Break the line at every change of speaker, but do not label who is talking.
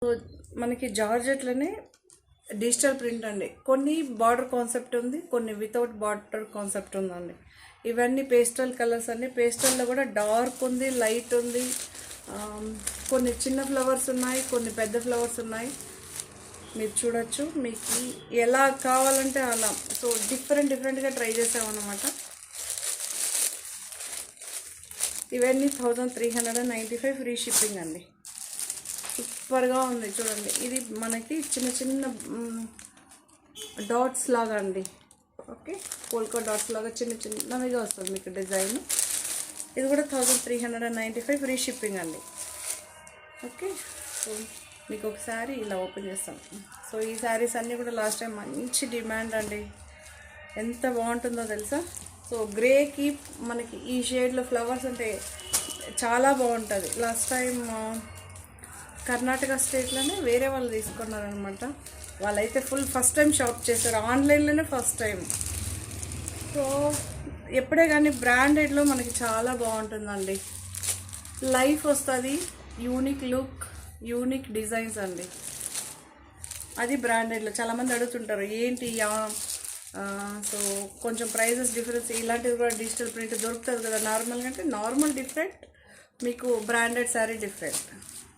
So మనకి జార్జెట్లోనే digital print అండి. కొన్ని బార్డర్ కాన్సెప్ట్ ఉంది, కొన్ని వితౌట్ బార్డర్ కాన్సెప్ట్ ఉందండి. ఇవన్నీ పేస్టల్ కలర్స్ అండి. పేస్టల్లో కూడా డార్క్ ఉంది, లైట్ ఉంది, కొన్ని చిన్న ఫ్లవర్స్ ఉన్నాయి, కొన్ని పెద్ద ఫ్లవర్స్ ఉన్నాయి. మీరు చూడొచ్చు, మీకు ఎలా కావాలంటే అలా. సో డిఫరెంట్గా ట్రై చేసామన్నమాట. ఇవన్నీ 1395 ఫ్రీ షిప్పింగ్ అండి. సూపర్గా ఉంది చూడండి. ఇది మనకి చిన్న డాట్స్ లాగా అండి. ఓకే, పోల్కా డాట్స్ లాగా చిన్నవిగా వస్తుంది మీకు డిజైన్. ఇది కూడా 1395 ఫ్రీ షిప్పింగ్ అండి. ఓకే, సో మీకు ఒకసారి ఇలా ఓపెన్ చేస్తాం. సో ఈ శారీస్ అన్నీ కూడా లాస్ట్ టైం మంచి డిమాండ్ అండి. ఎంత బాగుంటుందో తెలుసా. సో గ్రేకి మనకి ఈ షేడ్లో ఫ్లవర్స్ అంటే చాలా బాగుంటుంది. లాస్ట్ టైం కర్ణాటక స్టేట్లోనే వేరే వాళ్ళు తీసుకున్నారనమాట. వాళ్ళైతే ఫస్ట్ టైం షాప్ చేశారు, ఆన్లైన్లోనే ఫస్ట్ టైం. సో ఎప్పుడే కానీ బ్రాండెడ్లో మనకి చాలా బాగుంటుందండి. లైఫ్ వస్తుంది, యూనిక్ లుక్, యూనిక్ డిజైన్స్ అండి. అది బ్రాండెడ్లో చాలామంది అడుగుతుంటారు ఏంటి. సో కొంచెం ప్రైజెస్ డిఫరెన్స్, ఇలాంటివి కూడా డిజిటల్ ప్రింట్ దొరుకుతుంది కదా నార్మల్గా అంటే. నార్మల్ డిఫరెంట్, మీకు బ్రాండెడ్ శారీ డిఫరెంట్.